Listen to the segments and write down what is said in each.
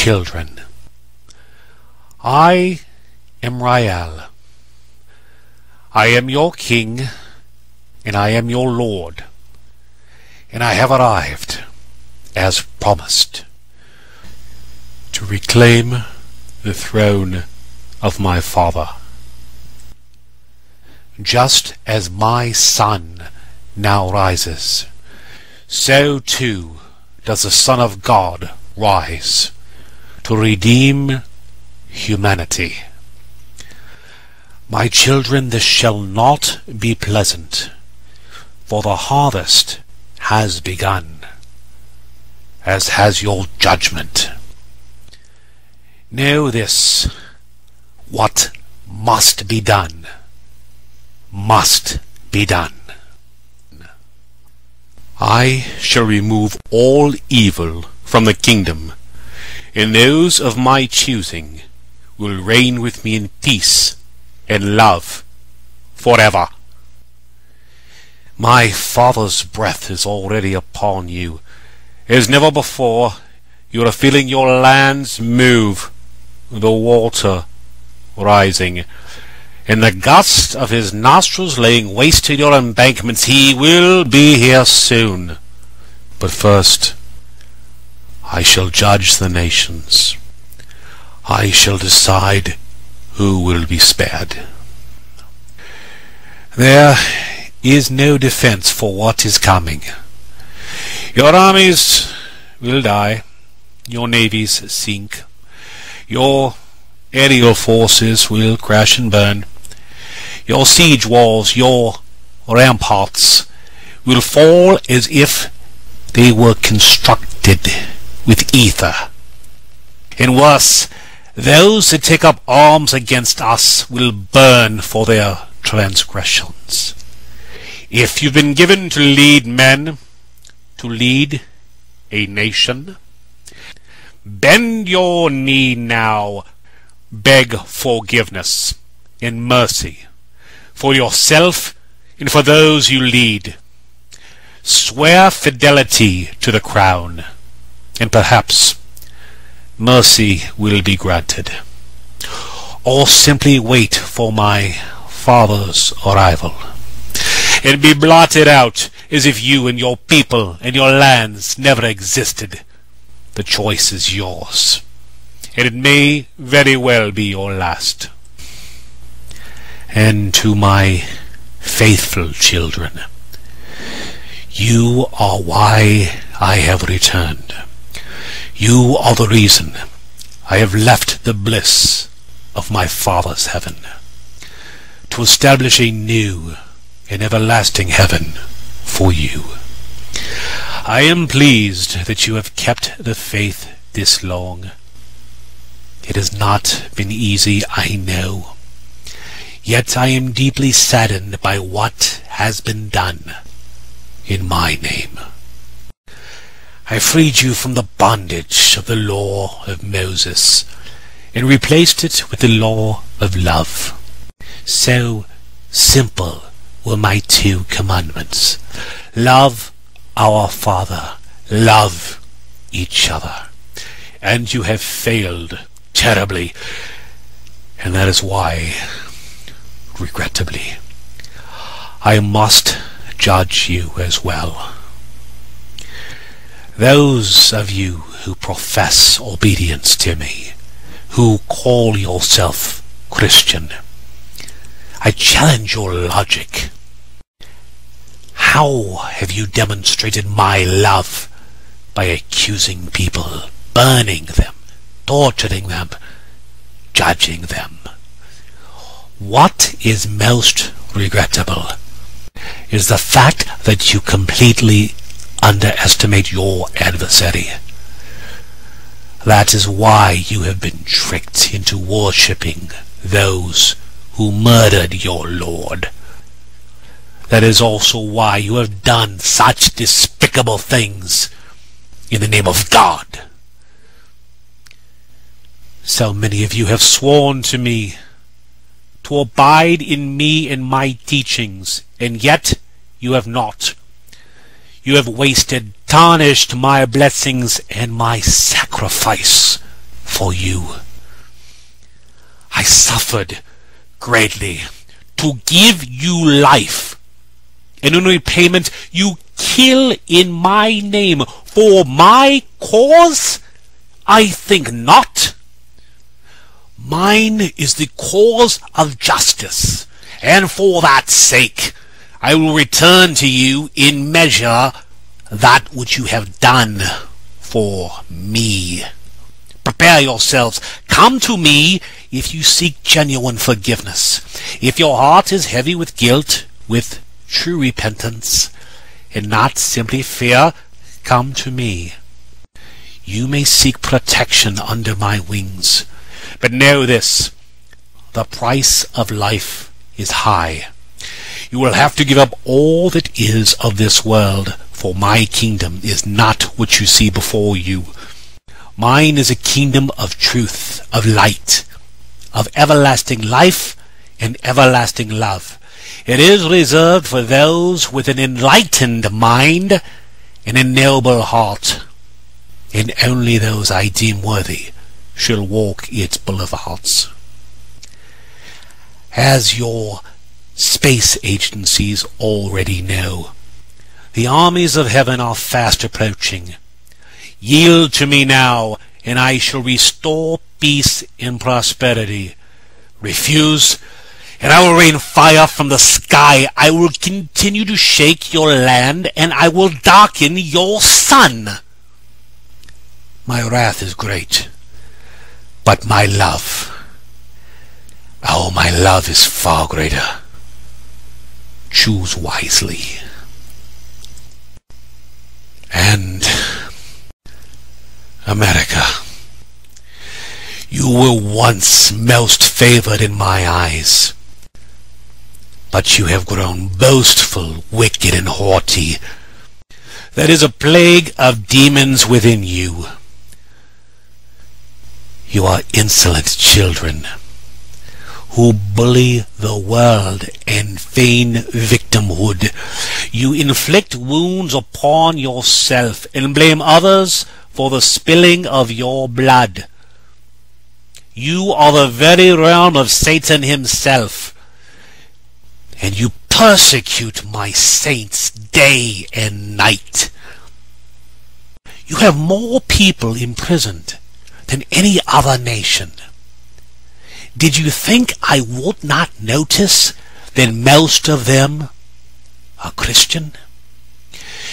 children, I am Ra-El. I am your king, and I am your lord, and I have arrived, as promised, to reclaim the throne of my father. Just as my sun now rises, so too does the Son of God rise to redeem humanity. My children, this shall not be pleasant, for the harvest has begun, as has your judgment. Know this: what must be done, must be done. I shall remove all evil from the kingdom, and those of my choosing will reign with me in peace and love forever. My Father's breath is already upon you. As never before, you are feeling your lands move, the water rising, and the gust of his nostrils laying waste to your embankments. He will be here soon. But first, I shall judge the nations. I shall decide who will be spared. There is no defense for what is coming. Your armies will die, your navies sink, your aerial forces will crash and burn, your siege walls, your ramparts will fall as if they were constructed with ether. And worse, those that take up arms against us will burn for their transgressions. If you've been given to lead men, to lead a nation, bend your knee now, beg forgiveness and mercy for yourself and for those you lead. Swear fidelity to the crown, and perhaps mercy will be granted. Or simply wait for my Father's arrival, and be blotted out as if you and your people and your lands never existed. The choice is yours, and it may very well be your last. And to my faithful children, you are why I have returned. You are the reason I have left the bliss of my Father's heaven, to establish a new and everlasting heaven for you. I am pleased that you have kept the faith this long. It has not been easy, I know. Yet I am deeply saddened by what has been done in my name. I freed you from the bondage of the law of Moses and replaced it with the law of love. So simple were my 2 commandments. Love our Father, love each other. And you have failed terribly, and that is why, regrettably, I must judge you as well. Those of you who profess obedience to me, who call yourself Christian, I challenge your logic. How have you demonstrated my love? By accusing people, burning them, torturing them, judging them. What is most regrettable is the fact that you completely underestimate your adversary. That is why you have been tricked into worshipping those who murdered your Lord. That is also why you have done such despicable things in the name of God. So many of you have sworn to me to abide in me and my teachings, and yet you have not. You have wasted, tarnished my blessings and my sacrifice for you. I suffered greatly to give you life, and in repayment you kill in my name. For my cause? I think not. Mine is the cause of justice, and for that sake I will return to you in measure that which you have done for me. Prepare yourselves. Come to me if you seek genuine forgiveness. If your heart is heavy with guilt, with true repentance, and not simply fear, come to me. You may seek protection under my wings, but know this: the price of life is high. You will have to give up all that is of this world, for my kingdom is not what you see before you. Mine is a kingdom of truth, of light, of everlasting life and everlasting love. It is reserved for those with an enlightened mind and a noble heart, and only those I deem worthy shall walk its boulevards. As your space agencies already know, the armies of heaven are fast approaching. Yield to me now, and I shall restore peace and prosperity. Refuse, and I will rain fire from the sky. I will continue to shake your land, and I will darken your sun. My wrath is great, but my love, oh, my love is far greater. Choose wisely. And America, you were once most favored in my eyes, but you have grown boastful, wicked, and haughty. That is a plague of demons within you. You are insolent children who bully the world and feign victimhood. You inflict wounds upon yourself and blame others for the spilling of your blood. You are the very realm of Satan himself, and you persecute my saints day and night. You have more people imprisoned than any other nation. Did you think I would not notice that most of them are Christian?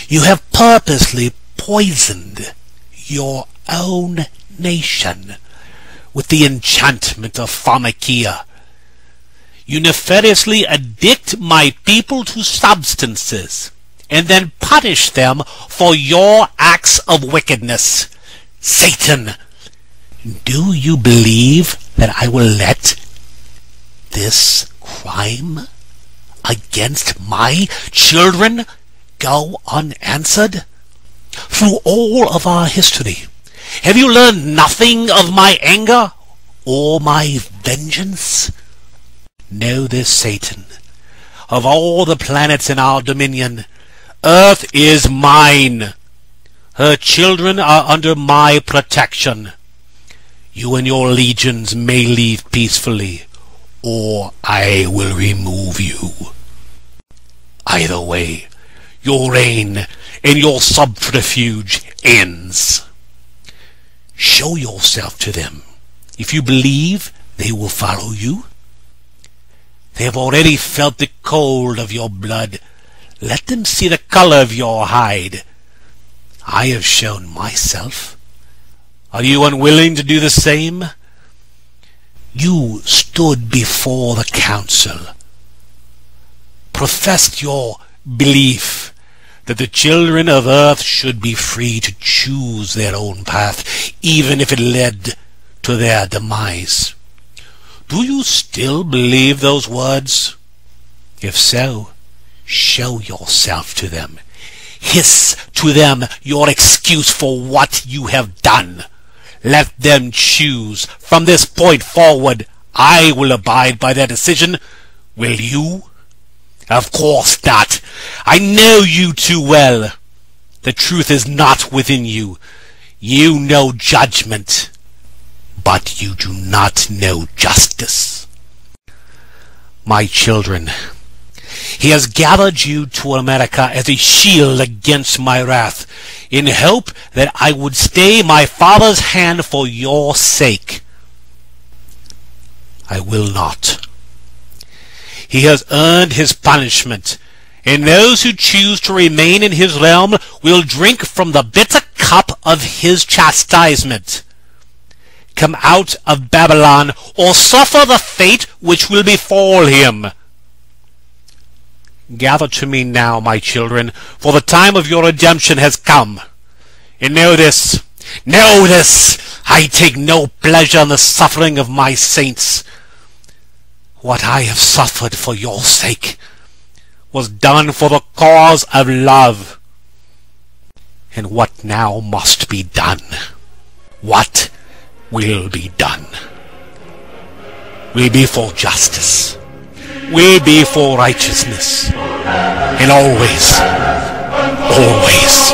You have purposely poisoned your own nation with the enchantment of pharmakia. You nefariously addict my people to substances and then punish them for your acts of wickedness. Satan, do you believe that I will let this crime against my children go unanswered? Through all of our history, have you learned nothing of my anger or my vengeance? Know this, Satan. Of all the planets in our dominion, Earth is mine. Her children are under my protection. You and your legions may leave peacefully, or I will remove you. Either way, your reign and your subterfuge ends. Show yourself to them. If you believe, they will follow you. They have already felt the cold of your blood. Let them see the color of your hide. I have shown myself. Are you unwilling to do the same? You stood before the council, professed your belief that the children of earth should be free to choose their own path, even if it led to their demise. Do you still believe those words? If so, show yourself to them. Hiss to them your excuse for what you have done. Let them choose. From this point forward, I will abide by their decision. Will you? Of course not. I know you too well. The truth is not within you. You know judgment, but you do not know justice. My children, he has gathered you to America as a shield against my wrath, in hope that I would stay my father's hand for your sake. I will not. He has earned his punishment, and those who choose to remain in his realm will drink from the bitter cup of his chastisement. Come out of Babylon, or suffer the fate which will befall him. Gather to me now, my children, for the time of your redemption has come. And know this, I take no pleasure in the suffering of my saints. What I have suffered for your sake was done for the cause of love. And what now must be done? What will be done? We be for justice. We be for righteousness. And always, always